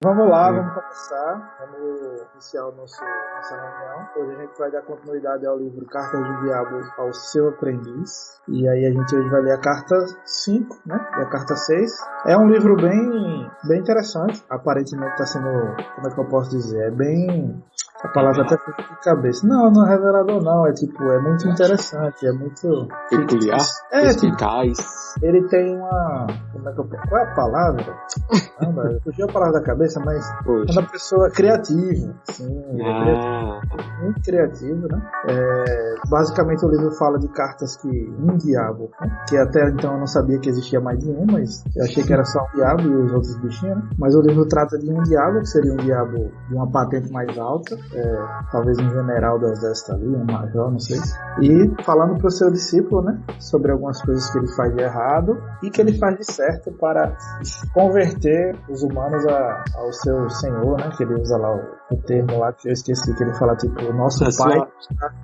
Vamos lá, vamos começar. Vamos iniciar nossa reunião. Hoje a gente vai dar continuidade ao livro Cartas do Diabo ao Seu Aprendiz. E aí a gente hoje vai ler a carta 5, né? E a carta 6. É um livro bem interessante. Aparentemente está sendo, como é que eu posso dizer? É bem... A palavra até fica de cabeça. Não é revelador não. É muito interessante. É muito... peculiar, eficaz. Ele tem uma... Como é que eu posso... Qual é a palavra? Fugiu a palavra da cabeça, mas quando a pessoa é criativa, sim, muito criativo, né? Basicamente o livro fala de cartas que um diabo, né? Que até então eu não sabia que existia mais de um, mas eu achei que era só um diabo e os outros bichinhos, né? Mas o livro trata de um diabo, que seria um diabo de uma patente mais alta, talvez um general do exército ali, um major, não sei, e falando para o seu discípulo, né? Sobre algumas coisas que ele faz de errado e que ele faz de certo para converter os humanos ao seu senhor, né? Que ele usa lá o termo lá que eu esqueci, que ele fala tipo, o nosso pai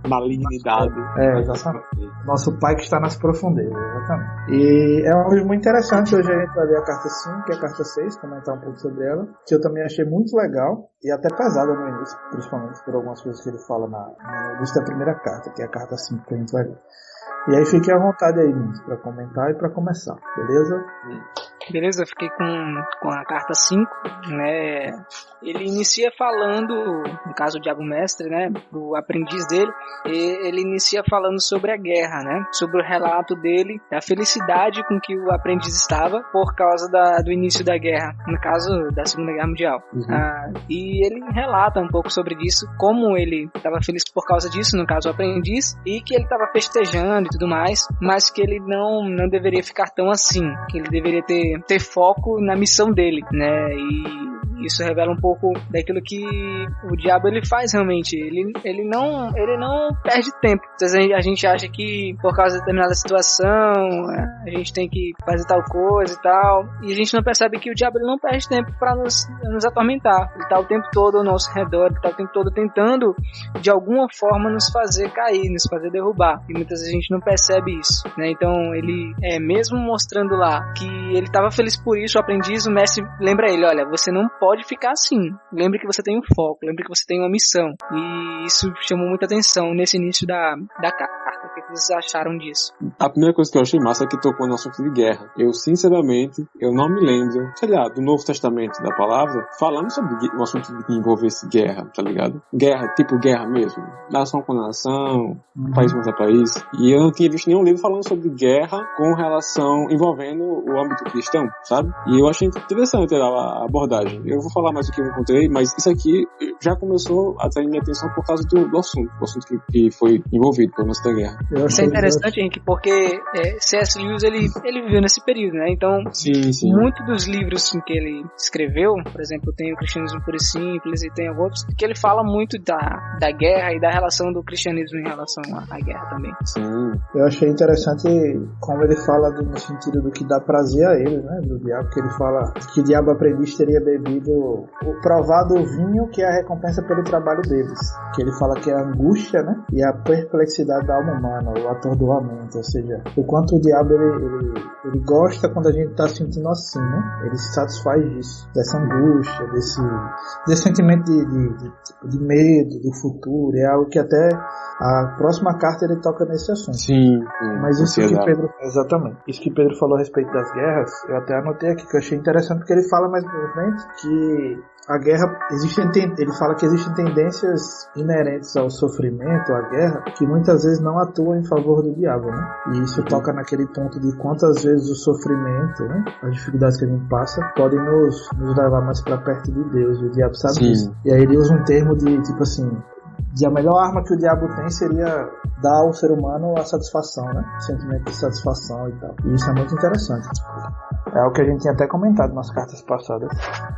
malignidade. Exatamente. Nosso pai que está nas profundezas, exatamente. E é um livro muito interessante. Hoje a gente vai ler a carta 5 e a carta 6, comentar um pouco sobre ela, que eu também achei muito legal e até pesada no início, principalmente por algumas coisas que ele fala no início da primeira carta, que é a carta 5 que a gente vai ler. E aí fiquem à vontade aí, meninos, para comentar e para começar, beleza? Beleza, eu fiquei com a carta 5, né? Ele inicia falando, no caso o Diabo Mestre, né? O aprendiz dele, ele inicia falando sobre a guerra, né? Sobre o relato dele, da felicidade com que o aprendiz estava por causa do início da guerra, no caso da Segunda Guerra Mundial. E ele relata um pouco sobre isso, como ele estava feliz por causa disso, no caso o aprendiz, e que ele estava festejando e tudo mais, mas que ele não deveria ficar tão assim, que ele deveria ter foco na missão dele, né? E isso revela um pouco daquilo que o diabo ele faz realmente. Ele não perde tempo. Às vezes a gente acha que por causa de determinada situação a gente tem que fazer tal coisa e tal, e a gente não percebe que o diabo ele não perde tempo para nos atormentar. Ele está o tempo todo ao nosso redor, ele está o tempo todo tentando de alguma forma nos fazer cair, nos fazer derrubar, e muitas vezes a gente não percebe isso, né? Então ele mesmo mostrando lá que ele estava feliz por isso, o aprendiz, o mestre lembra ele, olha, você não pode ficar assim, lembre que você tem um foco, lembre que você tem uma missão. E isso chamou muita atenção nesse início da carta. O que vocês acharam disso? A primeira coisa que eu achei massa é que tocou no assunto de guerra. Eu sinceramente, não me lembro, sei lá, do Novo Testamento da palavra, falando sobre um assunto que envolvesse guerra, tá ligado? Guerra, tipo guerra mesmo, nação com nação, país contra país. E eu não tinha visto nenhum livro falando sobre guerra com relação, envolvendo o âmbito cristão, sabe? E eu achei interessante a abordagem. Eu vou falar mais do que eu encontrei, mas isso aqui já começou a atrair minha atenção por causa do assunto que foi envolvido pelo lance da guerra. Isso é interessante, Henrique, porque C.S. Lewis ele viveu nesse período, né? Então, sim. Muitos dos livros que ele escreveu, por exemplo, tem o Cristianismo Puro e Simples e tem outros, que ele fala muito da guerra e da relação do cristianismo em relação à guerra também. Sim. Eu achei interessante como ele fala no sentido do que dá prazer a ele, né? Do diabo, que ele fala que o diabo aprendiz teria bebido o provado vinho que é a recompensa pelo trabalho deles. Que ele fala que é a angústia, né? E a perplexidade da alma humana, o atordoamento, ou seja, o quanto o diabo ele gosta quando a gente tá se sentindo assim, né? Ele se satisfaz disso, dessa angústia, desse sentimento de medo do futuro. É algo que até a próxima carta ele toca nesse assunto. Sim. Mas isso que Pedro... Exatamente. Isso que Pedro falou a respeito das guerras, eu até anotei aqui, que eu achei interessante, porque ele fala mais pra frente que a guerra, ele fala que existem tendências inerentes ao sofrimento, à guerra, que muitas vezes não atuam em favor do diabo, né? E isso toca naquele ponto de quantas vezes o sofrimento, né? As dificuldades que a gente passa, podem nos levar mais pra perto de Deus, e o diabo sabe disso. E aí ele usa um termo de, tipo assim, a melhor arma que o diabo tem seria dar ao ser humano a satisfação, né? O sentimento de satisfação e tal. E isso é muito interessante. É algo que a gente tinha até comentado nas cartas passadas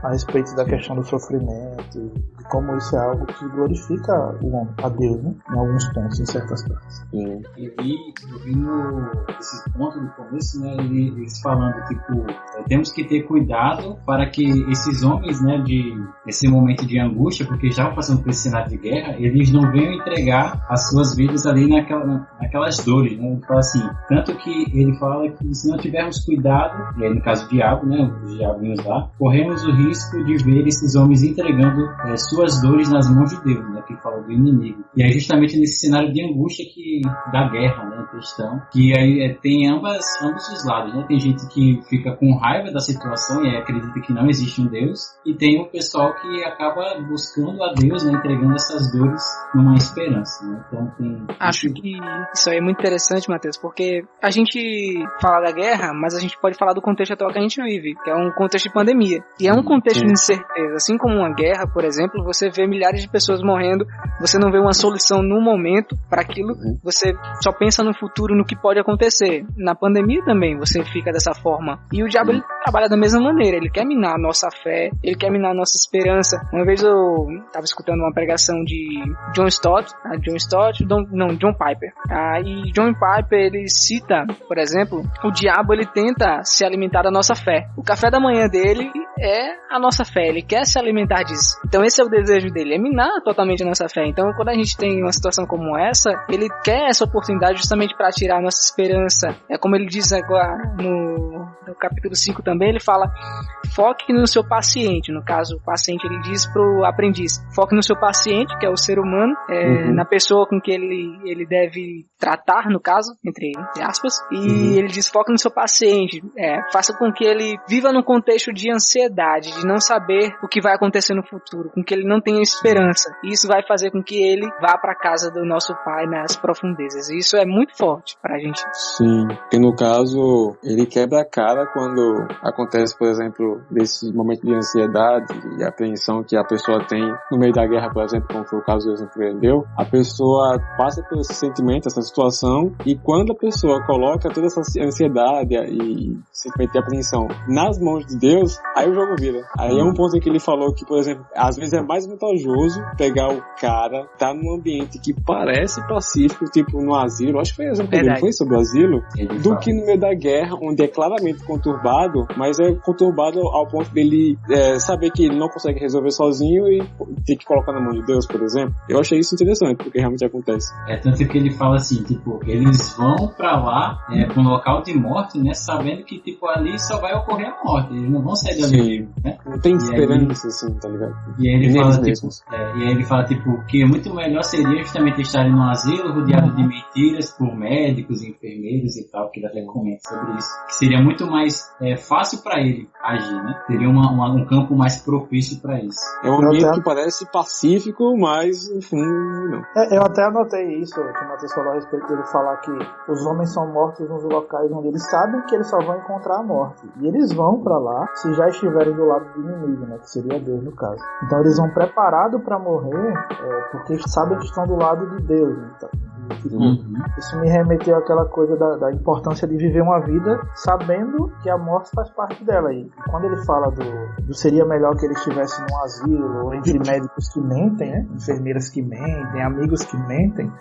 a respeito da questão do sofrimento e de como isso é algo que glorifica o homem, a Deus, né? Em alguns pontos, em certas partes. Eu vi esses pontos no começo, né? Eles falando, tipo, temos que ter cuidado para que esses homens, né, nesse momento de angústia, porque já passando por esse cenário de guerra, eles não venham entregar as suas vidas ali naquelas dores, né? Ele fala assim, tanto que ele fala que se não tivermos cuidado, e aí no caso do diabo, né, os diabinhos lá, corremos o risco de ver esses homens entregando suas dores nas mãos de Deus, né, que fala do inimigo. E é justamente nesse cenário de angústia da guerra, né, em questão, que aí tem ambos os lados, né? Tem gente que fica com raiva da situação e acredita que não existe um Deus, e tem o pessoal que acaba buscando a Deus, né, entregando essas dores numa esperança, né? Então acho que isso aí é muito interessante, Matheus, porque a gente fala da guerra, mas a gente pode falar do contexto atual que a gente vive, que é um contexto de pandemia, e é um contexto de incerteza. Assim como uma guerra, por exemplo, você vê milhares de pessoas morrendo, você não vê uma solução no momento para aquilo, você só pensa no futuro, no que pode acontecer. Na pandemia também você fica dessa forma, e o diabo ele trabalha da mesma maneira, ele quer minar a nossa fé, ele quer minar a nossa esperança. Uma vez eu estava escutando uma pregação de John Piper, e John Piper ele cita, por exemplo, o diabo ele tenta se alimentar da nossa fé. O café da manhã dele é a nossa fé, ele quer se alimentar disso. Então esse é o desejo dele, é minar totalmente a nossa fé. Então quando a gente tem uma situação como essa, ele quer essa oportunidade justamente para tirar a nossa esperança. É como ele diz agora no capítulo 5 também, ele fala: foque no seu paciente. No caso, o paciente, ele diz pro aprendiz: foque no seu paciente, que é o ser humano, na pessoa com que ele deve tratar, no caso, entre aspas, e ele diz: foque no seu paciente, faça com que ele viva num contexto de ansiedade, de não saber o que vai acontecer no futuro, com que ele não tenha esperança, e isso vai fazer com que ele vá para a casa do nosso Pai nas profundezas, e isso é muito forte pra gente. Sim, porque no caso, ele quebra a cara quando acontece, por exemplo, desse momento de ansiedade e apreensão que a pessoa tem no meio da guerra, por exemplo, como foi o caso do exemplo que ele deu. A pessoa passa por esse sentimento, essa situação, e quando a pessoa coloca toda essa ansiedade e sentimento de apreensão nas mãos de Deus, aí o jogo vira. Aí é um ponto em que ele falou que, por exemplo, às vezes é mais vantajoso pegar o cara, tá num ambiente que parece pacífico, tipo no asilo, acho que foi o exemplo dele, foi sobre o asilo, do que no meio da guerra, onde é claramente conturbado, mas é conturbado ao ponto dele saber que ele não consegue resolver sozinho e ter que colocar na mão de Deus, por exemplo. Eu achei isso interessante, porque realmente acontece. Tanto que ele fala assim, tipo, eles vão pra lá, pra um local de morte, né, sabendo que, tipo, ali só vai ocorrer a morte, eles não vão sair dali, né? Não tem esperança, assim, tá ligado? E aí ele fala, tipo, que muito melhor seria justamente estar num asilo rodeado de mentiras por médicos, enfermeiros e tal, que ele até comenta sobre isso, que seria muito mais fácil pra ele agir, né? Teria um campo mais propício pra isso. É um ambiente que parece pacífico, mas, enfim, não. Eu até anotei isso, que o Matheus falou a respeito dele falar que os homens são mortos nos locais onde eles sabem que eles só vão encontrar a morte. E eles vão pra lá se já estiverem do lado do inimigo, né? Que seria Deus, no caso. Então eles vão preparados pra morrer, porque sabem que estão do lado de Deus, né? Isso me remeteu àquela coisa da importância de viver uma vida sabendo que a morte faz parte dela. E quando ele fala do seria melhor que ele estivesse num asilo, ou entre médicos que mentem, né? Enfermeiras que mentem, amigos que mentem,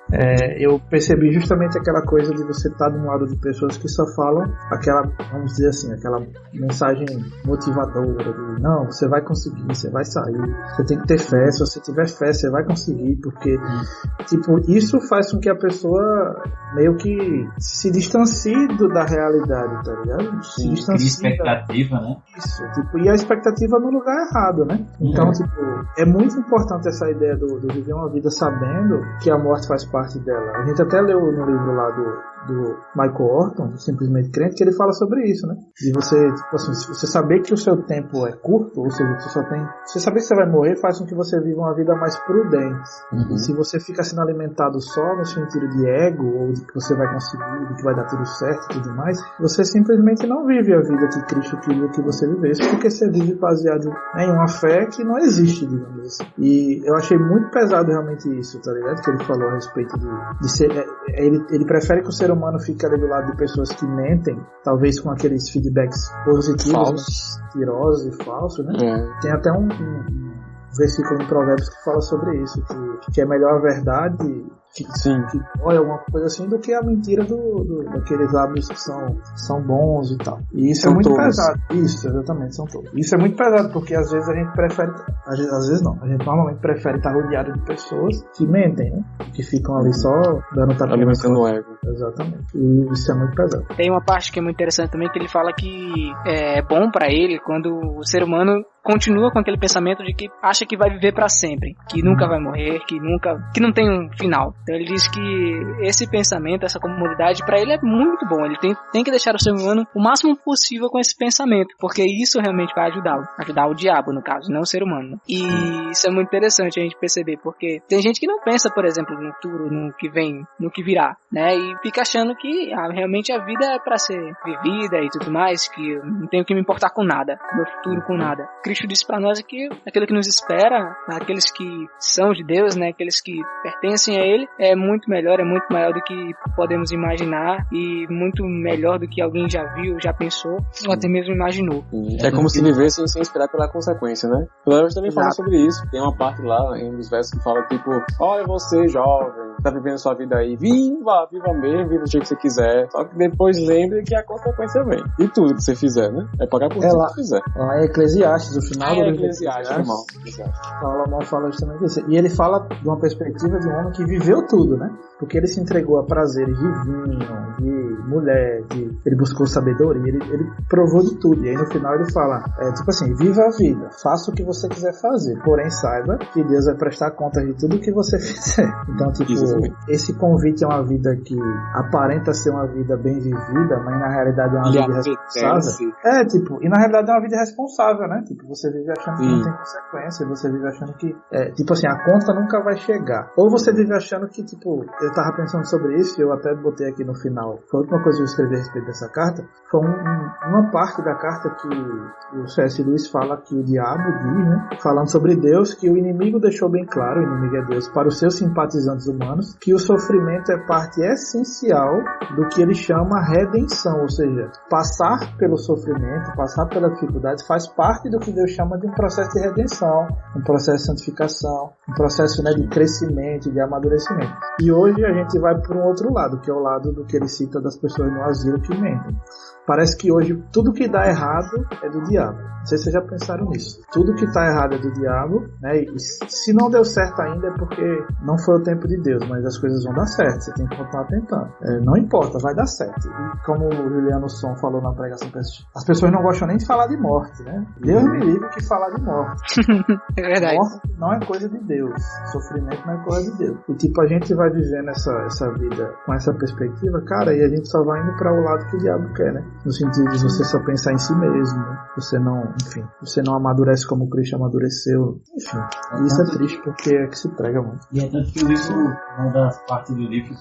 eu percebi justamente aquela coisa de você estar de um lado de pessoas que só falam aquela, vamos dizer assim, aquela mensagem motivadora de não, você vai conseguir, você vai sair, você tem que ter fé, se você tiver fé, você vai conseguir, porque tipo, isso faz com que a pessoa meio que se distancie da realidade, tá ligado? Se distancie expectativa, né? Isso, tipo, e a expectativa no lugar errado, né? Então, tipo, é muito importante essa ideia do viver uma vida sabendo que a morte faz parte dela. A gente até leu no livro lá do Michael Orton, do Simplesmente Crente, que ele fala sobre isso, né? De você, tipo assim, se você saber que o seu tempo é curto, ou seja, você saber que você vai morrer faz com que você viva uma vida mais prudente. E se você fica sendo alimentado só no sentido de ego, ou de que você vai conseguir, de que vai dar tudo certo e tudo mais, você simplesmente não vive a vida que Cristo queria que você vivesse, porque você vive baseado em uma fé que não existe, digamos assim. E eu achei muito pesado realmente isso, tá ligado? Que ele falou a respeito de ser... Ele prefere que o ser humano fique ali do lado de pessoas que mentem, talvez com aqueles feedbacks positivos, mentirosos e falsos, né? Tem até um versículo em Provérbios que fala sobre isso, que é melhor a verdade que dói, alguma coisa assim, do que a mentira daqueles hábitos que são bons e tal. E isso são é muito todos. pesado. Isso, exatamente, são todos. Isso é muito pesado, porque às vezes a gente prefere, às vezes não, a gente normalmente prefere estar rodeado de pessoas que mentem, né? Que ficam ali só dando tapinha alimentando o ego. Exatamente. E isso é muito pesado. Tem uma parte que é muito interessante também, que ele fala que é bom pra ele quando o ser humano continua com aquele pensamento de que acha que vai viver pra sempre, que nunca vai morrer, que não tem um final. Então ele diz que esse pensamento, essa comodidade, pra ele é muito bom. Ele tem que deixar o ser humano o máximo possível com esse pensamento, porque isso realmente vai ajudar o diabo, no caso, não o ser humano. E isso é muito interessante a gente perceber, porque tem gente que não pensa, por exemplo, no futuro, no que vem, no que virá, né? E fica achando que realmente a vida é pra ser vivida e tudo mais, que eu não tenho que me importar com nada, meu futuro com nada. Cristo disse para nós que aquilo que nos espera, aqueles que são de Deus, né, aqueles que pertencem a Ele, é muito melhor, é muito maior do que podemos imaginar e muito melhor do que alguém já viu, já pensou ou até mesmo imaginou. É como se vivessem sem esperar pela consequência, né? O Léo também fala sobre isso. Tem uma parte lá em um dos versos que fala tipo: olha você jovem, tá vivendo sua vida aí, viva mesmo, viva do jeito que você quiser, só que depois lembre que a consequência vem. E tudo que você fizer, né? É pagar por tudo que fizer. Lá em Eclesiastes, o final do Eclesiastes, irmão. Salomão fala justamente isso. E ele fala de uma perspectiva de um homem que viveu tudo, né? Porque ele se entregou a prazeres de vinho, de mulher, ele buscou sabedoria, ele provou de tudo. E aí no final ele fala, tipo assim, viva a vida, faça o que você quiser fazer, porém saiba que Deus vai prestar conta de tudo que você fizer. Então, tipo, esse convite é uma vida que aparenta ser uma vida bem vivida, mas na realidade é uma vida responsável. E na realidade é uma vida responsável, né? Tipo, você vive achando que não tem consequência, você vive achando que, tipo assim, a conta nunca vai chegar. Ou você vive achando que, tipo, eu tava pensando sobre isso, eu até botei aqui no final, foi a última coisa que eu escrevi a respeito dessa carta, foi uma parte da carta que o C.S. Lewis fala que o diabo diz, né? Falando sobre Deus, que o inimigo deixou bem claro, o inimigo é Deus, para os seus simpatizantes humanos, que o sofrimento é parte essencial do que ele chama redenção, ou seja, passar pelo sofrimento, passar pela dificuldade faz parte do que Deus chama de um processo de redenção, um processo de santificação, um processo, né, de crescimento, de amadurecimento. E hoje a gente vai para um outro lado, que é o lado do que ele cita das pessoas no asilo que mentem. Parece que hoje tudo que dá errado é do diabo. Não sei se vocês já pensaram nisso. Tudo que está errado é do diabo, né? E se não deu certo ainda é porque não foi o tempo de Deus, mas as coisas vão dar certo. Você tem que continuar tentando. Não importa, vai dar certo. E como o Juliano Som falou na pregação, as pessoas não gostam nem de falar de morte, né? Deus me livre que falar de morte. É verdade. Morte não é coisa de Deus. Sofrimento não é coisa de Deus. E tipo, a gente vai vivendo essa vida com essa perspectiva, cara, e a gente só vai indo para o lado que o diabo quer, né? No sentido de você só pensar em si mesmo, né? Você não amadurece como Cristo amadureceu, enfim. E isso é triste porque é que se prega muito. E é tanto que o livro, uma das partes do livro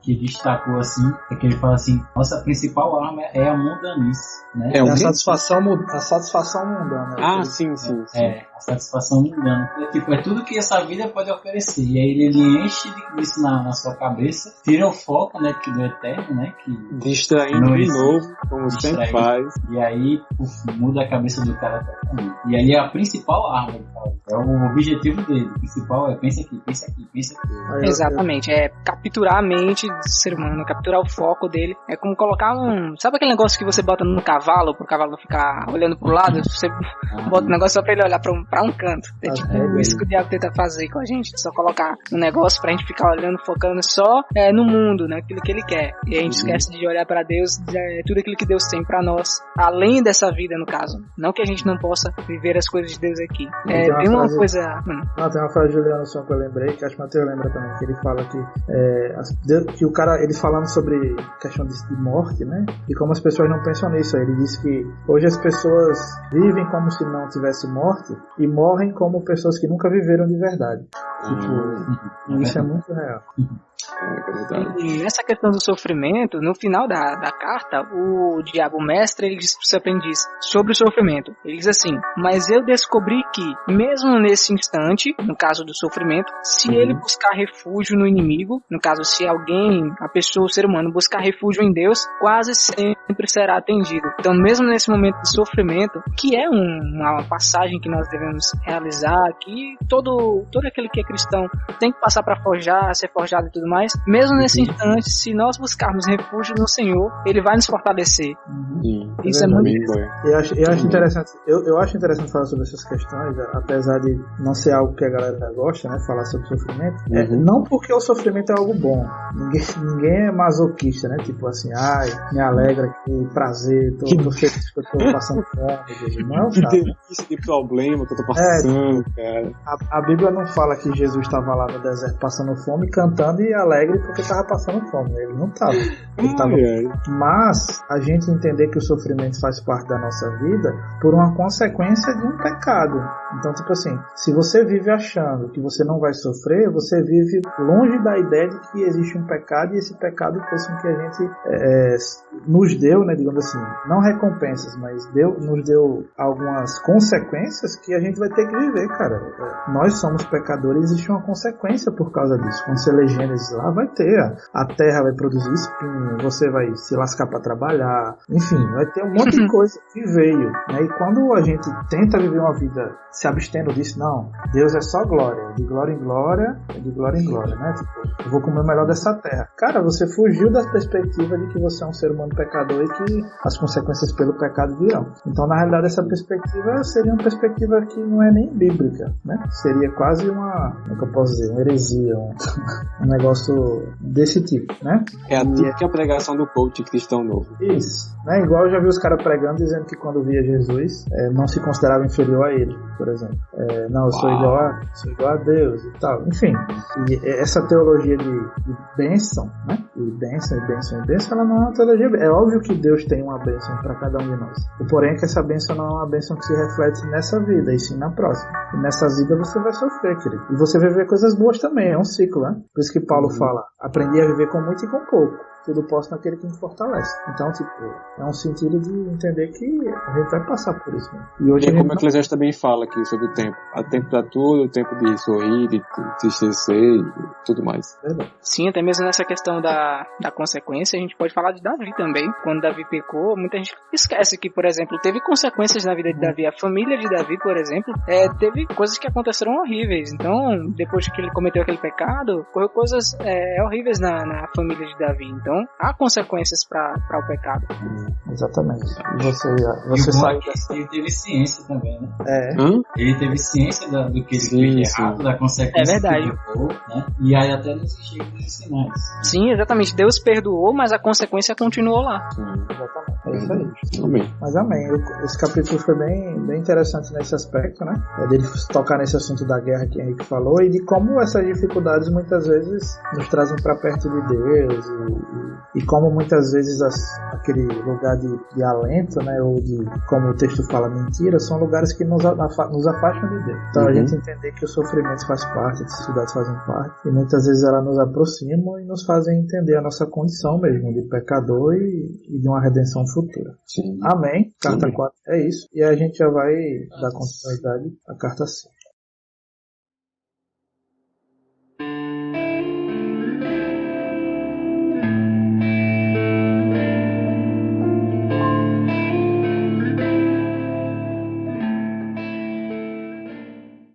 que destacou assim, é que ele fala assim, nossa principal arma é a mundanice, né? A satisfação mundana. Sim. A satisfação mundana. É tudo que essa vida pode oferecer. E aí ele enche disso na sua cabeça, tira o foco, né, do eterno, né? Que distraindo de novo, como sempre faz. E aí muda a cabeça do cara totalmente. E ali é a principal arma, é o objetivo dele. O principal é pensa aqui. Exatamente, é capturar a mente do ser humano, capturar o foco dele. É como colocar sabe aquele negócio que você bota no cavalo, pro cavalo ficar olhando pro lado? Você bota um negócio só pra ele olhar pra um canto. É tipo isso que o diabo tenta fazer com a gente, só colocar um negócio pra gente ficar olhando, focando só no mundo, naquilo que ele quer. E a gente esquece de olhar pra Deus, tudo aquilo que Deus tem pra nós, além dessa vida, no caso. Não que a gente não possa viver as coisas de Deus aqui. Tem uma coisa... tem uma frase de Juliano Som que eu lembrei, que acho que o Matheus lembra também, que ele fala que o cara, ele falando sobre questão de morte, né? E como as pessoas não pensam nisso. Ele diz que hoje as pessoas vivem como se não tivesse morte e morrem como pessoas que nunca viveram de verdade. E isso é muito real. E nessa questão do sofrimento, no final da carta, o diabo mestre, ele diz para o seu aprendiz sobre o sofrimento. Ele diz assim: mas eu descobri que, mesmo nesse instante, no caso do sofrimento, se ele buscar refúgio no inimigo, no caso, se alguém, a pessoa, o ser humano, buscar refúgio em Deus, quase sempre será atendido. Então, mesmo nesse momento de sofrimento, que é uma passagem que nós devemos realizar, que todo aquele que é cristão tem que passar para ser forjado e tudo mais, mesmo nesse instante, se nós buscarmos refúgio no Senhor, Ele vai nos fortalecer. Isso é muito eu acho interessante. Eu acho interessante falar sobre essas questões, apesar de não ser algo que a galera gosta, né? Falar sobre sofrimento. Não porque o sofrimento é algo bom. Ninguém é masoquista, né? Tipo assim, me alegra, que prazer, tô feliz que eu tô passando fome. Não é o caso. Esse tipo de problema que eu tô passando, cara. A Bíblia não fala que Jesus estava lá no deserto passando fome, cantando e alegre porque estava passando fome. Ele não estava. Mas a gente entender que o sofrimento faz parte da nossa vida por uma consequência de um pecado. Então, tipo assim, se você vive achando que você não vai sofrer, você vive longe da ideia de que existe um pecado, e esse pecado fez com que a gente nos deu, né, digamos assim, não recompensas, mas nos deu algumas consequências que a gente vai ter que viver, cara. Nós somos pecadores, existe uma consequência por causa disso. Quando você lê Gênesis lá, vai ter. A terra vai produzir espinho, você vai se lascar para trabalhar, enfim, vai ter um monte de coisa que veio, né? E quando a gente tenta viver uma vida se abstendo disso, não, Deus é só glória, de glória em glória, de glória em glória, né? Tipo, eu vou comer o melhor dessa terra. Cara, você fugiu da perspectiva de que você é um ser humano pecador e que as consequências pelo pecado virão. Então, na realidade, essa perspectiva seria uma perspectiva que não é nem bíblica, né? Seria quase como é que eu posso dizer, uma heresia, um negócio desse tipo, né? É a típica pregação do coach cristão novo. Isso, né? Igual eu já vi os caras pregando dizendo que quando via Jesus, não se considerava inferior a ele, por exemplo. Não, eu sou igual a Deus e tal. Enfim, e essa teologia de bênção, né? E bênção, ela não é uma teologia. É óbvio que Deus tem uma bênção para cada um de nós. O porém é que essa bênção não é uma bênção que se reflete nessa vida, e sim na próxima. E nessa vida você vai sofrer, querido. E você vai viver coisas boas também, é um ciclo, né? Por isso que Paulo fala, aprendi a viver com muito e com pouco. Tudo posso naquele que me fortalece. Então, tipo, é um sentido de entender que a gente vai passar por isso, né? E hoje como a Eclesiastes também fala aqui sobre o tempo. Há tempo pra tudo, o tempo de sorrir, de entristecer e tudo mais. Verdade. Sim, até mesmo nessa questão da consequência, a gente pode falar de Davi também. Quando Davi pecou, muita gente esquece que, por exemplo, teve consequências na vida de Davi. A família de Davi, por exemplo, teve coisas que aconteceram horríveis. Então, depois que ele cometeu aquele pecado, ocorreu coisas horríveis na família de Davi. Então, há consequências para o pecado. Exatamente. Você sai dessa... Ele teve ciência também, né? Ele teve ciência do que ele fez errado, da consequência que ele levou, né? E aí até nos chega dos sinais. Sim, exatamente. Deus perdoou, mas a consequência continuou lá. Exatamente. É isso aí. Amém. Mas amém. Esse capítulo foi bem interessante nesse aspecto, né? Dele tocar nesse assunto da guerra que o Henrique falou e de como essas dificuldades muitas vezes nos trazem para perto de Deus e como muitas vezes aquele lugar de alento, né, ou de, como o texto fala, mentira, são lugares que nos afastam de Deus. Então a gente entender que o sofrimento faz parte, as dificuldades fazem parte, e muitas vezes elas nos aproximam e nos fazem entender a nossa condição mesmo de pecador e de uma redenção futura. Sim. Amém. Carta 4 é isso. E a gente já vai dar continuidade à carta 5.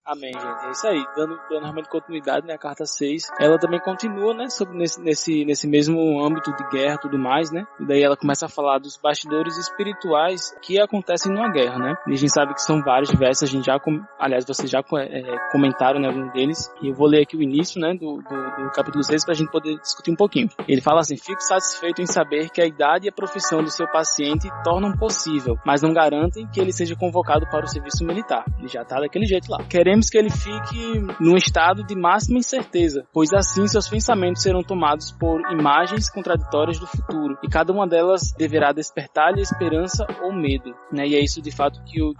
Amém, gente. É isso aí. Dando realmente continuidade, né, a carta 6, ela também continua, né, sobre nesse mesmo âmbito de guerra e tudo mais, né? E daí ela começa a falar dos bastidores espirituais que acontecem numa guerra, né? E a gente sabe que são vários diversos, a gente já, aliás, vocês já comentaram, né, algum deles. E eu vou ler aqui o início, né, do capítulo 6 pra gente poder discutir um pouquinho. Ele fala assim: fico satisfeito em saber que a idade e a profissão do seu paciente tornam possível, mas não garantem que ele seja convocado para o serviço militar. Ele já tá daquele jeito lá. Querendo queremos que ele fique num estado de máxima incerteza, pois assim seus pensamentos serão tomados por imagens contraditórias do futuro, e cada uma delas deverá despertar-lhe esperança ou medo, né? E é isso de fato que o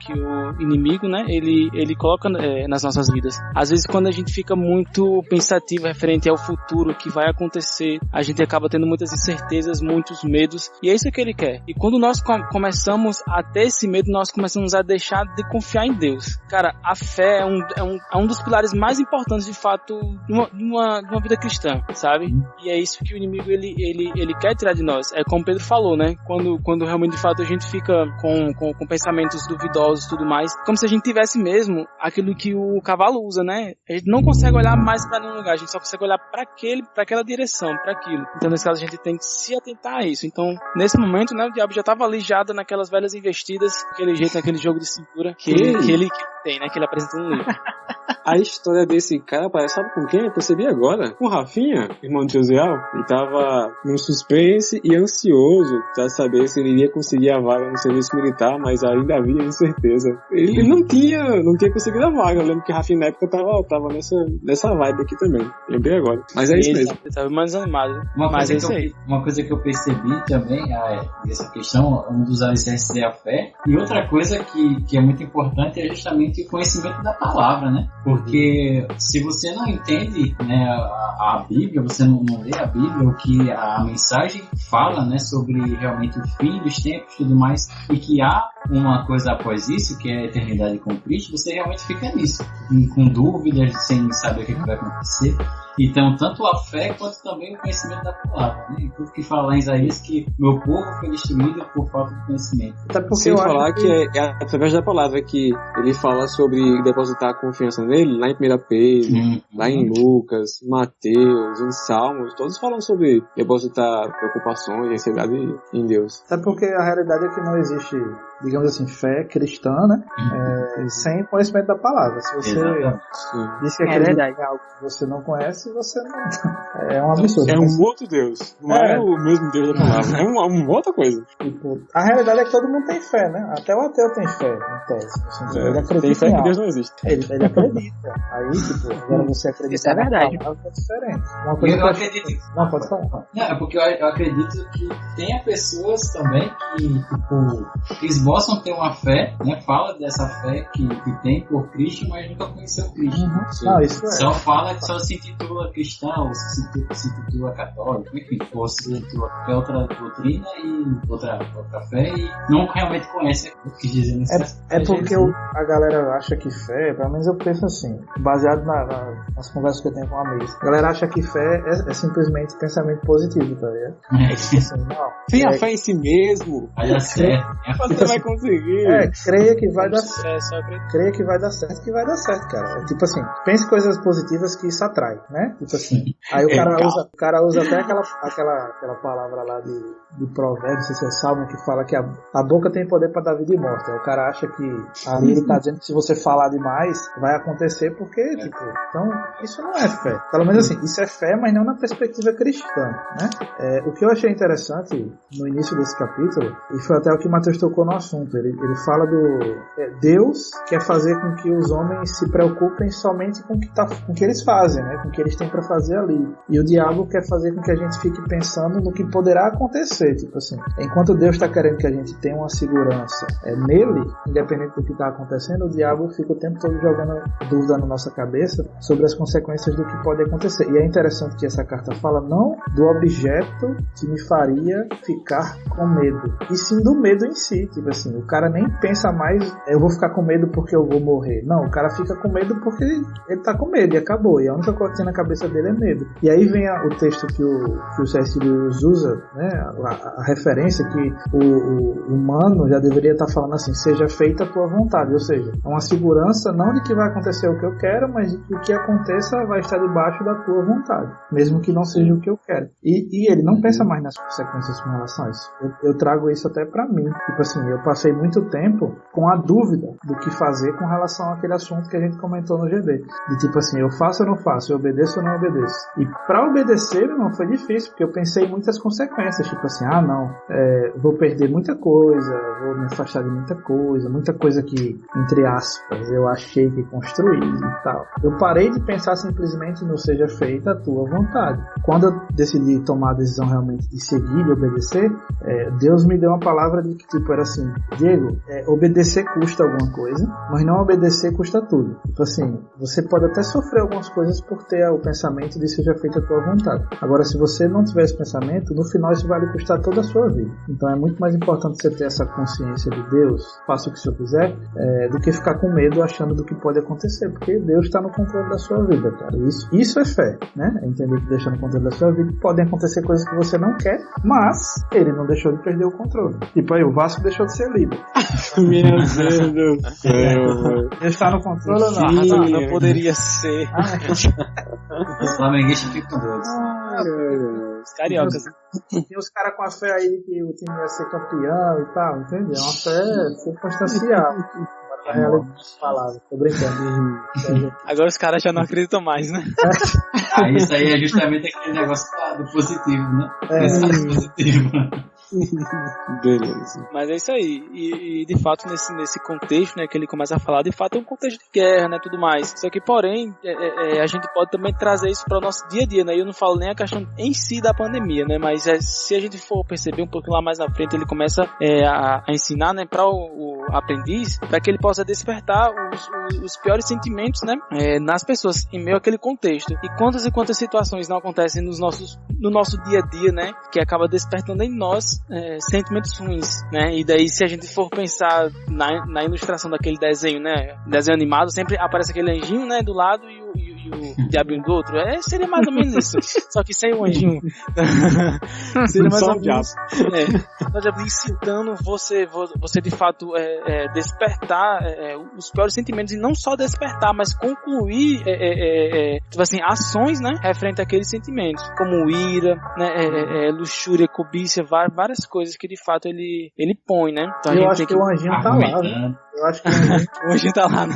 inimigo, né, ele coloca nas nossas vidas. Às vezes, quando a gente fica muito pensativo referente ao futuro que vai acontecer, a gente acaba tendo muitas incertezas, muitos medos, e é isso que ele quer. E quando nós começamos a ter esse medo, nós começamos a deixar de confiar em Deus. Cara, a fé é um dos pilares mais importantes, de fato, de uma vida cristã, sabe? E é isso que o inimigo, ele quer tirar de nós. É como Pedro falou, né? Quando realmente, de fato, a gente fica com pensamentos duvidosos e tudo mais, como se a gente tivesse mesmo aquilo que o cavalo usa, né? A gente não consegue olhar mais pra nenhum lugar, a gente só consegue olhar pra aquela direção, pra aquilo. Então, nesse caso, a gente tem que se atentar a isso. Então, nesse momento, né, o diabo já estava alijado naquelas velhas investidas, daquele jeito, naquele jogo de cintura que ele tem, né? Que ele apresenta no livro. A história desse cara parece, sabe com quem? Eu percebi agora. Com o Rafinha, irmão de Josiel. Ele tava num suspense e ansioso pra saber se ele iria conseguir a vaga no serviço militar, mas ainda havia incerteza. Ele não tinha conseguido a vaga. Eu lembro que o Rafinha na época tava nessa vibe aqui também. Lembrei agora. Mas é isso mesmo. Ele tava mais animado. Uma coisa que eu percebi também essa questão, um dos alicerces é a fé. E outra coisa que é muito importante é justamente o conhecimento da palavra, né? Porque se você não entende, né, a Bíblia, você não lê a Bíblia, o que a mensagem fala, né, sobre realmente o fim dos tempos e tudo mais, e que há uma coisa após isso, que é a eternidade com Cristo, você realmente fica nisso, com dúvidas, sem saber o que vai acontecer. Então, tanto a fé quanto também o conhecimento da palavra, né? Tudo que fala em Isaías que meu povo foi destruído por falta de conhecimento. Sem falar que é através da palavra que ele fala sobre depositar a confiança nele, lá em 1 Pedro, lá em Lucas, Mateus, em Salmos, todos falam sobre depositar preocupações e ansiedade em Deus. Até porque a realidade é que não existe, digamos assim, fé cristã, né? Sem conhecimento da palavra. Se você diz que acredita em algo que você não conhece, você não... É um absurdo. É um outro Deus. Não é o mesmo Deus da palavra. É uma outra coisa. Tipo, a realidade é que todo mundo tem fé, né? Até o ateu tem fé, em tese. Assim, ele acredita tem fé que Deus não existe. Ele acredita. Aí, tipo, agora você acredita. Isso é verdade. É diferente. Uma coisa eu acredito. Não, pode falar. Não, é porque eu acredito que tenha pessoas também que, tipo, eles mostram ter uma fé, né? Fala dessa fé que tem por Cristo, mas nunca conheceu Cristo. Não, isso é. Só fala que só se intitula cristão, ou se intitula católico, enfim, ou se intitula qualquer outra doutrina e outra fé e não realmente conhece o que dizer nesse É porque a galera acha que fé, pelo menos eu penso assim, baseado nas conversas que eu tenho com amigos, a galera acha que fé é simplesmente pensamento positivo, tá ligado? Assim, não. Tenha fé em si mesmo. Vai dar certo. Você vai conseguir. Creia que vai dar certo. Creia que vai dar certo, cara. Tipo assim, pense coisas positivas que isso atrai, né? Tipo assim. Aí o cara usa até aquela palavra lá do provérbio, não sei se é Salmo, que fala que a boca tem poder para dar vida e morte. Aí o cara acha que ali ele tá dizendo que se você falar demais, vai acontecer porque, tipo, então isso não é fé. Pelo menos assim, isso é fé, mas não na perspectiva cristã, né? O que eu achei interessante no início desse capítulo, e foi até o que Mateus tocou no assunto, ele fala Deus quer fazer com que os homens se preocupem somente com o que eles fazem, né? Com o que eles têm para fazer ali. E o diabo quer fazer com que a gente fique pensando no que poderá acontecer, tipo assim. Enquanto Deus está querendo que a gente tenha uma segurança nele, independente do que está acontecendo, o diabo fica o tempo todo jogando dúvida na nossa cabeça sobre as consequências do que pode acontecer. E é interessante que essa carta fala não do objeto que me faria ficar com medo, e sim do medo em si. Tipo assim, o cara nem pensa mais, eu vou ficar com medo porque eu vou morrer. Não, o cara fica com medo porque ele tá com medo e acabou. E a única coisa que tem na cabeça dele é medo. E aí vem o texto que o C.S. Lewis usa, né, a referência que o humano já deveria estar falando assim, seja feita a tua vontade. Ou seja, é uma segurança não de que vai acontecer o que eu quero, mas de que o que aconteça vai estar debaixo da tua vontade, mesmo que não seja o que eu quero. E ele não pensa mais nas consequências com relação a isso. Eu trago isso até pra mim. Tipo assim, eu passei muito tempo com a dúvida do que fazer com relação àquele assunto que a gente comentou no GD. De tipo assim, eu faço ou não faço, eu obedeço ou não obedeço. E pra obedecer, não foi difícil, porque eu pensei em muitas consequências, tipo assim, vou perder muita coisa, vou me afastar de muita coisa que, entre aspas, eu achei que construí e tal. Eu parei de pensar simplesmente no seja feita a tua vontade. Quando eu decidi tomar a decisão realmente de seguir, de obedecer, Deus me deu uma palavra de que tipo era assim, Diego, obedecer custa alguma coisa, mas não obedecer custa tudo. Tipo assim, você pode até sofrer algumas coisas por ter o pensamento de seja feita a tua vontade. Agora, se você não tiver esse pensamento, no final isso vai lhe custar toda a sua vida. Então é muito mais importante você ter essa consciência de Deus, faça o que o Senhor quiser, do que ficar com medo achando do que pode acontecer, porque Deus está no controle da sua vida, cara. Isso é fé, né? É entender que Deus está no controle da sua vida. Podem acontecer coisas que você não quer, mas ele não deixou de perder o controle. Tipo aí, o Vasco deixou de ser líder. Meu Deus do céu. Deus está no controle ou não? Não poderia ser. Os flamenguistas ficam doidos. Os cariocas. Tem os caras com a fé aí que o time ia ser campeão e tal, entendeu? É uma fé circunstancial. Palavras, tô brincando. Agora os caras já não acreditam mais, né? Isso aí é justamente aquele negócio do positivo, né? Pensar positivo. Beleza. Mas é isso aí. E de fato, nesse contexto, né, que ele começa a falar, de fato é um contexto de guerra, né, tudo mais. Só que, porém, a gente pode também trazer isso para o nosso dia a dia, né? Eu não falo nem a questão em si da pandemia, né? Mas se a gente for perceber um pouco lá mais na frente, ele começa a ensinar, né, para o aprendiz, para que ele possa despertar os piores sentimentos, né, nas pessoas, em meio àquele contexto. E quantas situações não acontecem no nosso dia a dia, né, que acaba despertando em nós sentimentos ruins, né? E daí, se a gente for pensar na ilustração daquele desenho, né, desenho animado, sempre aparece aquele anjinho, né, do lado e o diabinho do outro. Seria mais ou menos isso, só que sem o anjinho. Seria mais ou menos nós incitando você de fato despertar os piores sentimentos, e não só despertar, mas concluir tipo assim, ações, né, referente àqueles sentimentos, como ira, né, luxúria, cobiça, várias coisas que de fato ele põe, né? Então, eu acho que o anjinho tá lá, né? Eu acho que o anjinho tá lá, né?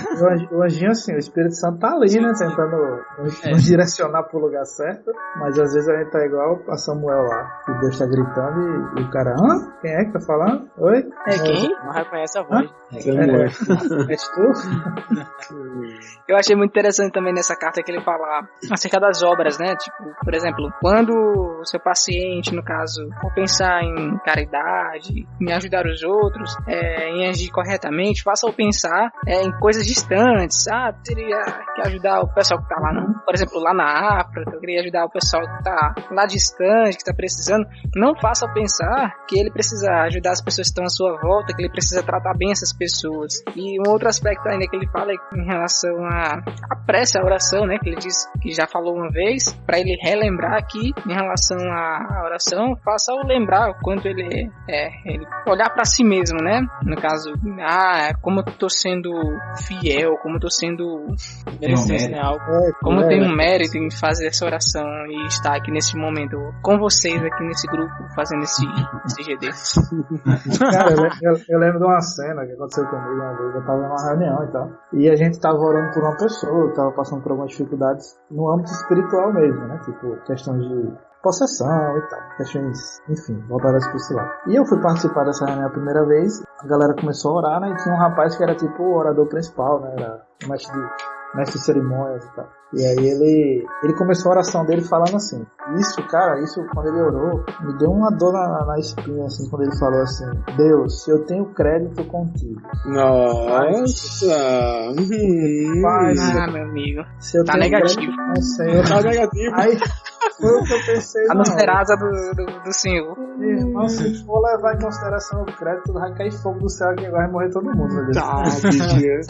O anjinho, assim, o Espírito Santo tá ali, né? Tentando nos direcionar pro lugar certo, mas às vezes a gente tá igual a Samuel lá, que Deus tá gritando e o cara, quem é que tá falando? Oi? Quem? Não reconhece a voz. És tu? Eu achei muito interessante também nessa carta que ele fala acerca das obras, né? Tipo, por exemplo, quando o seu paciente, no caso, for pensar em caridade, em ajudar os outros, em agir corretamente, faça-o pensar em coisas distantes. Teria que ajudar o pessoal que tá lá, por exemplo, lá na África, eu queria ajudar o pessoal que tá lá distante, que tá precisando. Não faça pensar que ele precisa ajudar as pessoas que estão à sua volta, que ele precisa tratar bem essas pessoas. E um outro aspecto ainda que ele fala é em relação à prece, à oração, né, que ele diz que já falou uma vez, para ele relembrar aqui em relação à oração, faça-o lembrar o quanto ele olhar para si mesmo, né, no caso, como eu tô sendo fiel, como eu tô sendo essencial, como eu tenho um mérito em fazer essa oração e estar aqui nesse momento com vocês aqui nesse grupo fazendo esse GD. Cara, eu lembro de uma cena que aconteceu comigo uma vez. Eu tava numa reunião e tal, e a gente tava orando por uma pessoa, tava passando por algumas dificuldades no âmbito espiritual mesmo, né, tipo questões de possessão e tal, questões, enfim, voltadas para esse lado. E eu fui participar dessa reunião a primeira vez, a galera começou a orar, né, e tinha um rapaz que era tipo o orador principal, né, era mestre de cerimônias e tal. E aí ele começou a oração dele falando assim, isso quando ele orou, me deu uma dor na espinha, assim, quando ele falou assim, Deus, eu tenho crédito contigo. Nossa! Meu amigo. Se eu tá tenho negativo. Tá negativo. Aí foi o que eu pensei. A nosterasa do Senhor. Irmão, se for levar em consideração o crédito, vai cair fogo do céu que vai morrer todo mundo. Meu Deus. Tá,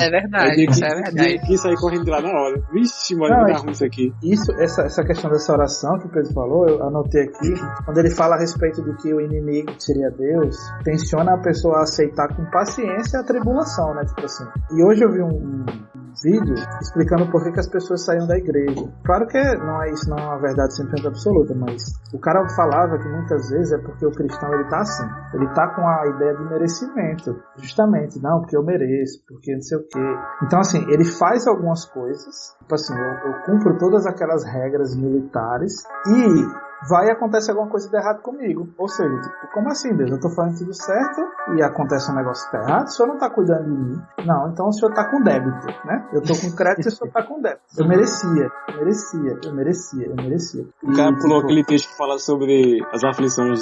é verdade, isso é verdade. Que sair correndo lá na hora. Vixe, mano, vai dar ruim isso aqui. Essa questão dessa oração que o Pedro falou, eu anotei aqui, quando ele fala a respeito de que o inimigo seria Deus, tensiona a pessoa a aceitar com paciência a tribulação, né? Tipo assim. E hoje eu vi vídeo explicando por que as pessoas saíam da igreja. Claro que isso não é uma verdade 100% absoluta, mas o cara falava que muitas vezes é porque o cristão ele tá assim, ele tá com a ideia de merecimento, justamente, não, porque eu mereço, porque não sei o quê. Então assim, ele faz algumas coisas, tipo assim, eu cumpro todas aquelas regras militares e vai acontecer alguma coisa de errado comigo. Ou seja, tipo, como assim, Deus? Eu tô fazendo tudo certo e acontece um negócio que tá errado, o senhor não tá cuidando de mim. Não, então o senhor tá com débito, né? Eu tô com crédito e o senhor tá com débito. Eu merecia. O cara pulou aquele texto que fala sobre as aflições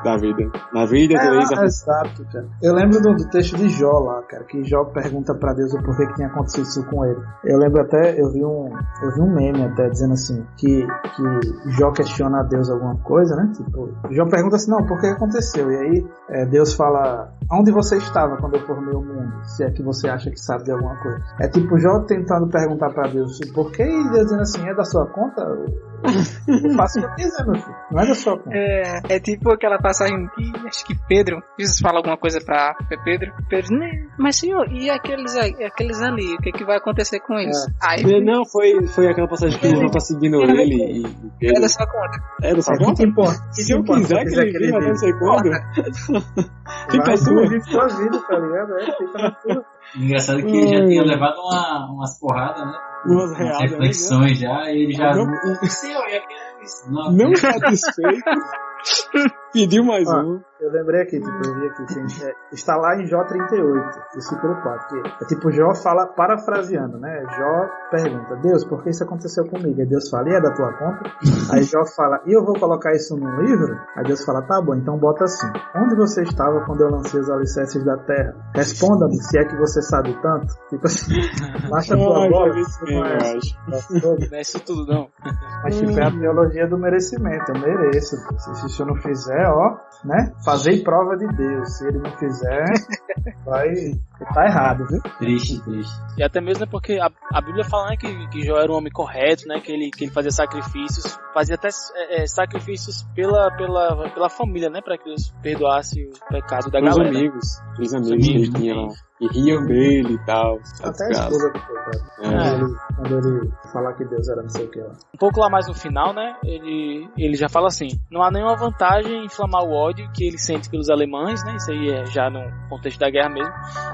da vida. Na vida, tereis aflições. Exato, cara. Eu lembro do texto de Jó lá, cara, que Jó pergunta pra Deus o porquê que tinha acontecido isso com ele. Eu lembro até, eu vi um meme até dizendo assim, que Jó questiona a Deus alguma coisa, né? Tipo, Jó pergunta assim, não, por que aconteceu? E aí Deus fala, onde você estava quando eu formei o mundo? Se é que você acha que sabe de alguma coisa. É tipo Jó tentando perguntar pra Deus por que, e Deus dizendo assim, é da sua conta? Eu faço o que eu quiser, meu filho. Não é da sua conta. É tipo aquela passagem que acho que Pedro, Jesus fala alguma coisa pra Pedro, né? Mas senhor, e aqueles ali, o que vai acontecer com eles? Aí, não, foi aquela passagem que ele tá seguindo ele e é da sua conta. É da sua conta? Se eu quiser que ele viva, não sei quando. Fica a sua vida, tá ligado? Fica na sua. Engraçado que ele já tinha levado umas porradas, né? Umas reais, reflexões né? Já, e ele já não satisfeito. Pediu mais um. Eu lembrei aqui, tipo, eu vi aqui, está lá em Jó 38, versículo 4, que é tipo, Jó fala, parafraseando, né? Jó pergunta, Deus, por que isso aconteceu comigo? Aí Deus fala, e é da tua conta? Aí Jó fala, e eu vou colocar isso num livro? Aí Deus fala, tá bom, então bota assim, onde você estava quando eu lancei os alicerces da terra? Responda-me, se é que você sabe tanto. Tipo assim, baixa a tua bola. Não é isso tudo, não. Mas tipo, é a teologia do merecimento, eu mereço. Se o senhor não fizer, né? Fazei prova de Deus. Se ele não fizer, vai tá errado, viu? Triste. E até mesmo porque a Bíblia fala, né, que Jó era um homem correto, né? Que ele fazia sacrifícios, fazia até sacrifícios pela família, né? Para que Deus perdoasse o pecado da galera. Os amigos que ele tinha lá. E riam dele e tal. Até a esposa do pecado. Quando ele falar que Deus era não sei o que lá. Um pouco lá mais no final, né? Ele já fala assim: não há nenhuma vantagem em inflamar o ódio que ele sente pelos alemães, né? Isso aí é já no contexto da guerra mesmo.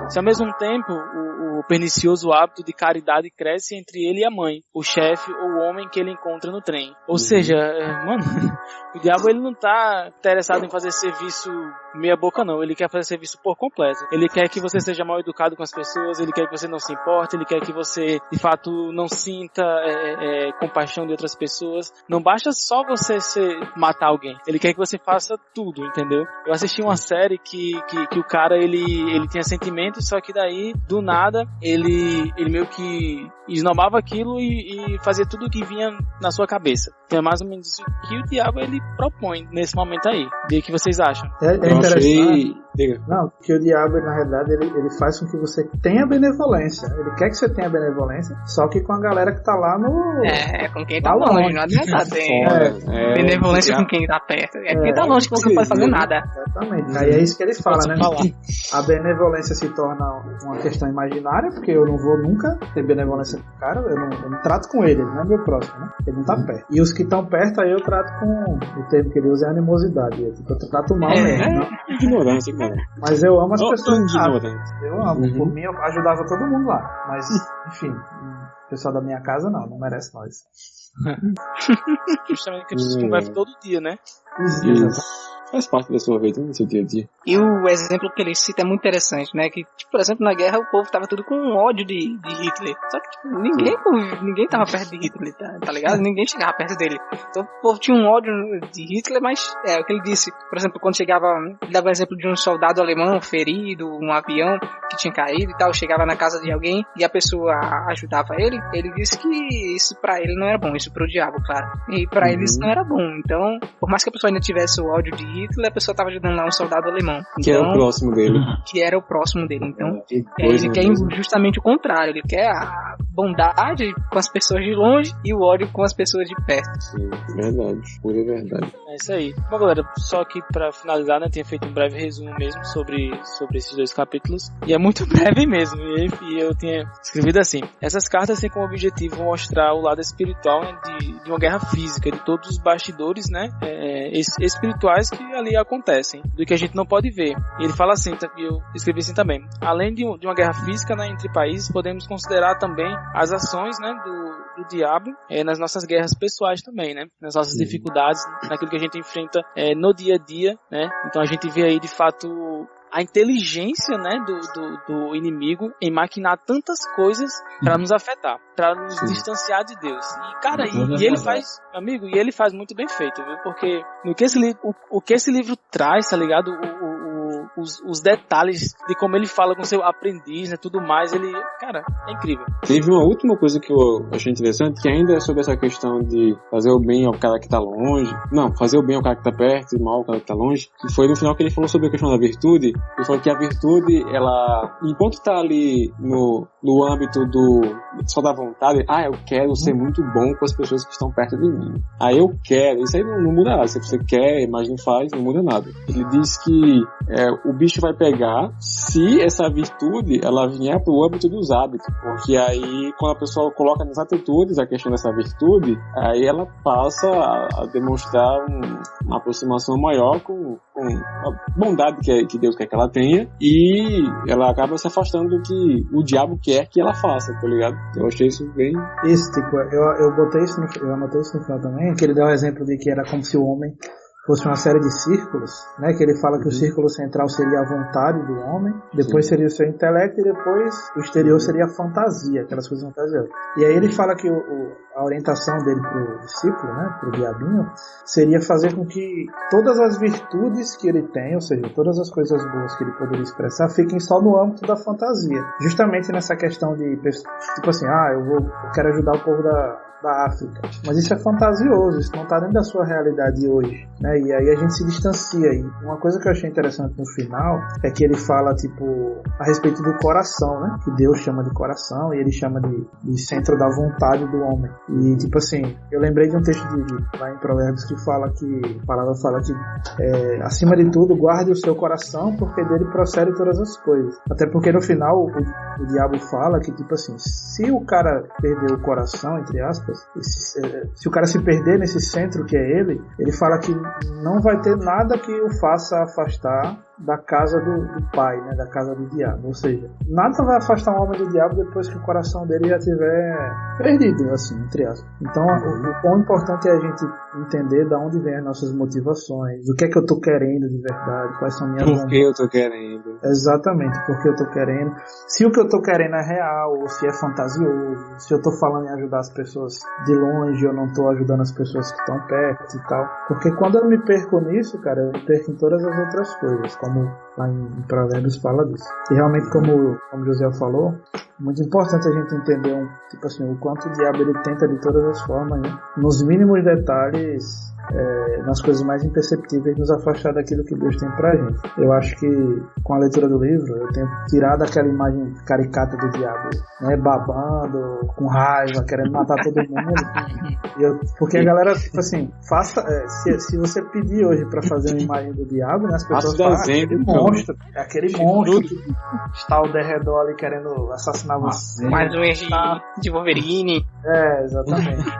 Se ao mesmo tempo o pernicioso hábito de caridade cresce entre ele e a mãe, o chefe ou o homem que ele encontra no trem. Ou seja, mano, o diabo ele não tá interessado em fazer serviço meia boca não, ele quer fazer serviço por completo. Ele quer que você seja mal educado com as pessoas, ele quer que você não se importe, ele quer que você de fato não sinta compaixão de outras pessoas. Não basta só você matar alguém, ele quer que você faça tudo, entendeu? Eu assisti uma série que o cara ele tinha sentimentos, só que daí do nada ele meio que esnobava aquilo e fazia tudo o que vinha na sua cabeça. Então é mais ou menos isso que o diabo ele propõe nesse momento aí. O que vocês acham? É interessante. Não, que o diabo, na realidade, ele faz com que você tenha benevolência. Ele quer que você tenha benevolência, só que com a galera que tá lá no... com quem tá longe. Não adianta ter benevolência com quem tá perto. Quem tá longe que você não pode fazer nada. Exatamente. Aí é isso que ele fala, né? A benevolência se torna uma questão imaginária, porque eu não vou nunca ter benevolência com o cara, eu não trato com ele não é meu próximo, né? Ele não tá perto. E os que estão perto, aí eu trato com... O termo que ele usa é animosidade. Eu trato mal mesmo. Ignorância, cara. Mas eu amo as pessoas. Eu amo. Por mim, eu ajudava todo mundo lá. Mas, enfim, o pessoal da minha casa não merece nós. Justamente que a gente conversa todo dia, né? Isso. Faz parte da sua vida, no seu dia a dia. E o exemplo que ele cita é muito interessante, né? Que, tipo, por exemplo, na guerra o povo tava tudo com ódio de Hitler. Só que, tipo, ninguém tava perto de Hitler, tá ligado? Ninguém chegava perto dele. Então o povo tinha um ódio de Hitler, mas é o que ele disse. Por exemplo, quando chegava, ele dava o exemplo de um soldado alemão ferido, um avião que tinha caído e tal, chegava na casa de alguém e a pessoa ajudava ele disse que isso pra ele não era bom, isso pro diabo, claro. E pra ele isso não era bom. Então, por mais que a pessoa ainda tivesse o ódio de Hitler, a pessoa estava ajudando lá um soldado alemão. Então, que era o próximo dele. Que era o próximo dele. Então, ele quer justamente o contrário. Ele quer bondade com as pessoas de longe e o ódio com as pessoas de perto. Sim, verdade, pura verdade. É isso aí. Bom, galera, só que pra finalizar, né, tinha feito um breve resumo mesmo sobre esses 2 capítulos, e é muito breve mesmo, e eu tinha escrevido assim: essas cartas têm como objetivo mostrar o lado espiritual, né, de uma guerra física, de todos os bastidores, né, espirituais que ali acontecem, do que a gente não pode ver. E ele fala assim, eu escrevi assim também: além de uma guerra física, né, entre países, podemos considerar também as ações, né, do diabo nas nossas guerras pessoais também, né, nas nossas dificuldades, naquilo que a gente enfrenta no dia a dia, né. Então a gente vê aí de fato a inteligência, né, do inimigo em maquinar tantas coisas para nos afetar, para nos distanciar de Deus. E cara, e ele faz, amigo, e ele faz muito bem feito, viu? Porque o que esse livro traz, tá ligado? Os detalhes de como ele fala com seu aprendiz, né, tudo mais, ele, cara, é incrível. Teve uma última coisa que eu achei interessante, que ainda é sobre essa questão de fazer o bem ao cara que tá longe, não, fazer o bem ao cara que tá perto e mal ao cara que tá longe, que foi no final que ele falou sobre a questão da virtude. Ele falou que a virtude, ela, enquanto tá ali no âmbito só da vontade, eu quero ser muito bom com as pessoas que estão perto de mim. Eu quero, isso aí não muda nada, se você quer, mas não faz, não muda nada. Ele diz que o bicho vai pegar se essa virtude ela vier pro âmbito dos hábitos, porque aí quando a pessoa coloca nas atitudes a questão dessa virtude, aí ela passa a demonstrar uma aproximação maior com a bondade que Deus quer que ela tenha, e ela acaba se afastando do que o diabo quer que ela faça, tá ligado? Eu achei isso bem... Isso, tipo, eu anotei isso no final também, que ele dá o exemplo de que era como se o homem fosse uma série de círculos, né, que ele fala que o círculo central seria a vontade do homem, depois seria o seu intelecto e depois o exterior seria a fantasia, aquelas coisas fantasiosas. E aí ele fala que a orientação dele pro discípulo, né, pro diabinho, seria fazer com que todas as virtudes que ele tem, ou seja, todas as coisas boas que ele poderia expressar, fiquem só no âmbito da fantasia. Justamente nessa questão de, tipo assim, eu quero ajudar o povo da África. Mas isso é fantasioso, isso não está dentro da sua realidade hoje, né? E aí a gente se distancia. E uma coisa que eu achei interessante no final é que ele fala, tipo, a respeito do coração, né? Que Deus chama de coração e ele chama de centro da vontade do homem. E, tipo assim, eu lembrei de um texto lá em Provérbios que fala que, a palavra fala que acima de tudo, guarde o seu coração, porque dele procede todas as coisas. Até porque no final o diabo fala que, tipo assim, se o cara perder o coração, entre aspas, se o cara se perder nesse centro que é ele fala que não vai ter nada que o faça afastar da casa do pai, né, da casa do diabo. Ou seja, nada vai afastar um homem do diabo depois que o coração dele já estiver perdido, assim, entre aspas. Então, o quão importante é a gente entender de onde vem as nossas motivações, o que é que eu tô querendo de verdade, quais são minhas vontades. Por que eu tô querendo. Exatamente, porque eu tô querendo. Se o que eu tô querendo é real, ou se é fantasioso, se eu tô falando em ajudar as pessoas de longe, eu não tô ajudando as pessoas que estão perto e tal. Porque quando eu me perco nisso, cara, eu me perco em todas as outras coisas, como lá em Provérbios fala disso. E realmente, como José falou, muito importante a gente entender tipo assim, o quanto o diabo ele tenta de todas as formas, né, nos mínimos detalhes, nas coisas mais imperceptíveis, nos afastar daquilo que Deus tem pra gente. Eu acho que com a leitura do livro eu tenho tirado aquela imagem caricata do diabo, né, babando, com raiva, querendo matar todo mundo. Porque a galera, tipo assim, se você pedir hoje pra fazer uma imagem do diabo, né, as pessoas falam, aquele monstro que está ao derredor ali querendo assassinar você. Mais um erro de Wolverine. Exatamente.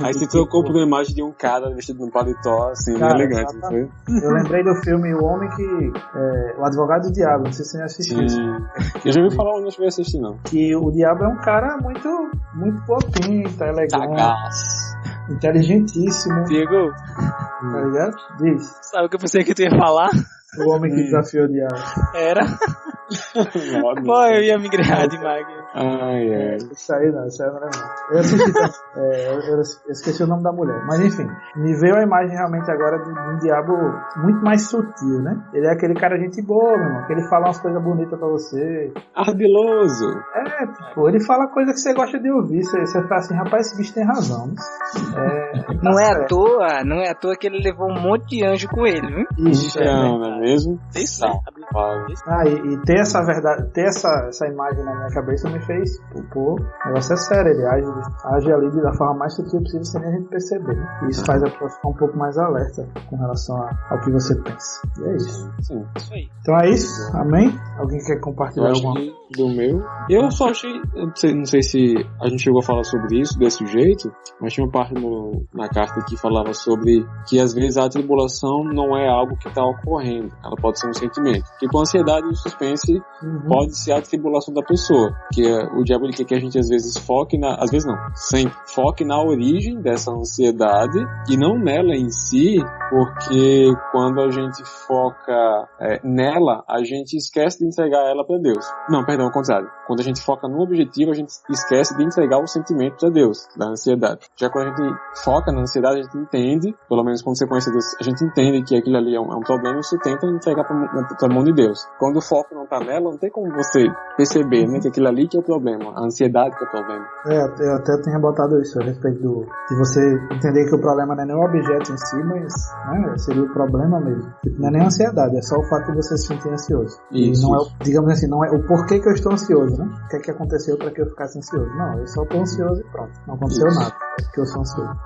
Aí se trocou por uma imagem de um cara vestido num paletó, assim, cara, elegante, não foi? Eu lembrei do filme O Homem que... O Advogado do Diabo, não sei se você já assistiu. Eu já ouvi falar, mas não cheguei a assistir, não. Que o diabo é um cara muito, muito potente, elegante. Sagaz. Inteligentíssimo. Diego, tá ligado? Diz. Sabe o que eu pensei que tu ia falar? O homem que desafiou o diabo. Era. Pô, eu ia me engraçar demais. Isso aí não lembro. Eu assisti, eu esqueci o nome da mulher. Mas enfim, me veio a imagem realmente agora de um diabo muito mais sutil, né? Ele é aquele cara gente boa, meu irmão, que ele fala umas coisas bonitas pra você. Ardiloso. Tipo, ele fala coisa que você gosta de ouvir. Você fala assim, rapaz, esse bicho tem razão. Não é à toa que ele levou um monte de anjo com ele, viu? Isso, não é mesmo? E ter essa verdade, ter essa imagem na minha cabeça me fez, pô, o negócio é sério, ele age ali da forma mais sutil possível sem nem a gente perceber, né? E isso faz a pessoa ficar um pouco mais alerta com relação ao que você pensa. E é isso. Sim. Isso aí. Então é isso, amém? Alguém quer compartilhar Eu acho alguma que do meu. Eu só achei. Eu não sei se a gente chegou a falar sobre isso desse jeito, mas tinha uma parte na carta que falava sobre que às vezes a tribulação não é algo que está ocorrendo, ela pode ser um sentimento. Tipo, a ansiedade e o suspense pode ser a tribulação da pessoa. Que o diabo ele quer que a gente às vezes foque às vezes não, sempre foque na origem dessa ansiedade e não nela em si, porque quando a gente foca nela, a gente esquece de entregar ela para Deus. Não, perdão, ao contrário. Quando a gente foca no objetivo, a gente esquece de entregar o sentimento para Deus, da ansiedade. Já quando a gente foca na ansiedade, a gente entende, pelo menos quando você conhece Deus, a gente entende que aquilo ali é um problema e você tenta entregar para a mão de Deus. Quando o foco não tá nela, não tem como você perceber, né, que aquilo ali que é o problema, a ansiedade que é o problema. Eu até tinha botado isso a respeito de você entender que o problema não é nem o objeto em si, mas né, seria o problema mesmo. Tipo, não é nem a ansiedade, é só o fato de você se sentir ansioso. Isso, e não é, digamos assim, não é o porquê que eu estou ansioso, né? O que aconteceu para que eu ficasse ansioso? Não, eu só estou ansioso e pronto. Não aconteceu nada, é porque eu sou ansioso.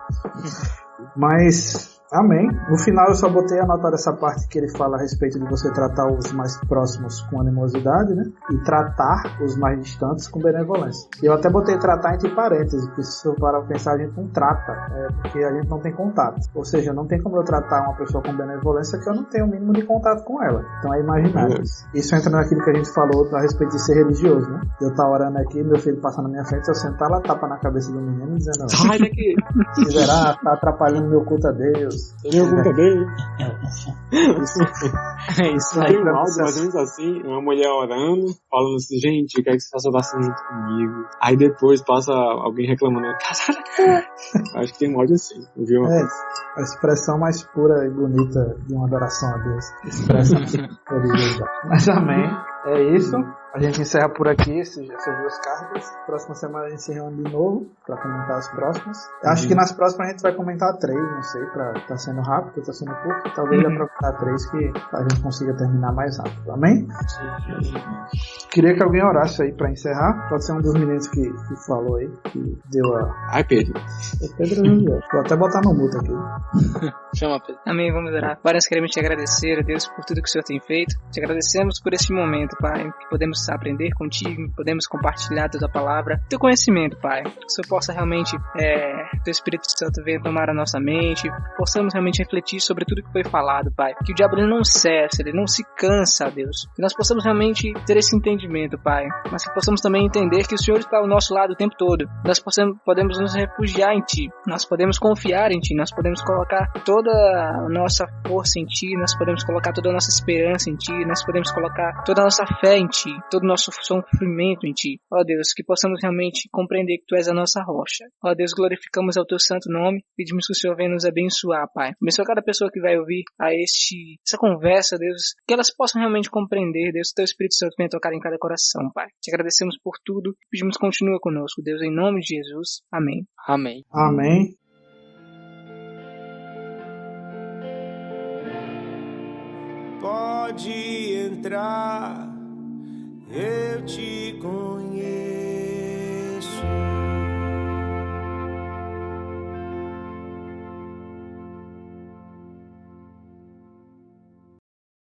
Mas, amém. No final eu só botei anotar essa parte que ele fala a respeito de você tratar os mais próximos com animosidade, né? E tratar os mais distantes com benevolência. E eu até botei tratar entre parênteses, porque se eu parar pra pensar, a gente não trata, porque a gente não tem contato. Ou seja, não tem como eu tratar uma pessoa com benevolência que eu não tenho o mínimo de contato com ela. Então é imaginário. Isso entra naquilo que a gente falou a respeito de ser religioso, né? Eu estar orando aqui, meu filho passa na minha frente, eu sentar lá, tapa na cabeça do menino dizendo: sai daqui! Miserável, tá atrapalhando meu culto a Deus. Meu culto a Deus. Isso Tem um áudio mais ou menos assim, uma mulher orando, falando assim, gente, eu quero que você faça oração junto comigo. Aí depois passa alguém reclamando, acho que tem um áudio assim, viu? A expressão mais pura e bonita de uma adoração a Deus. Expressão religiosa. Mas amém. É isso. A gente encerra por aqui essas duas cartas. Próxima semana a gente se reúne de novo para comentar as próximas. Acho que nas próximas a gente vai comentar 3, não sei, tá sendo rápido, tá sendo curto. Talvez dá pra comentar 3 que a gente consiga terminar mais rápido. Amém? Queria que alguém orasse aí para encerrar. Pode ser um dos meninos que falou aí, que deu a... Ai, Pedro. Pedro não. Vou até botar no mudo aqui. Chama, Pedro. Amém, vamos orar. Pai, nós queremos te agradecer, a Deus, por tudo que o Senhor tem feito. Te agradecemos por este momento, Pai, que podemos aprender contigo, podemos compartilhar da tua palavra, teu conhecimento, Pai. Que o Senhor possa realmente, teu Espírito Santo venha tomar a nossa mente, possamos realmente refletir sobre tudo que foi falado, Pai. Que o diabo ele não cesse, ele não se cansa, Deus. Que nós possamos realmente ter esse entendimento, Pai. Mas que possamos também entender que o Senhor está ao nosso lado o tempo todo. Nós podemos nos refugiar em Ti. Nós podemos confiar em Ti. Nós podemos colocar toda a nossa força em Ti. Nós podemos colocar toda a nossa esperança em Ti. Nós podemos colocar toda a nossa fé em Ti. Todo o nosso sofrimento em Ti. Ó Deus, que possamos realmente compreender que Tu és a nossa rocha. Ó Deus, glorificamos ao Teu santo nome. Pedimos que o Senhor venha nos abençoar, Pai. Abençoa cada pessoa que vai ouvir essa conversa, Deus. Que elas possam realmente compreender, Deus, que Teu Espírito Santo venha tocar em cada coração, Pai. Te agradecemos por tudo. Pedimos que continue conosco, Deus, em nome de Jesus. Amém. Amém. Amém. Pode entrar, eu te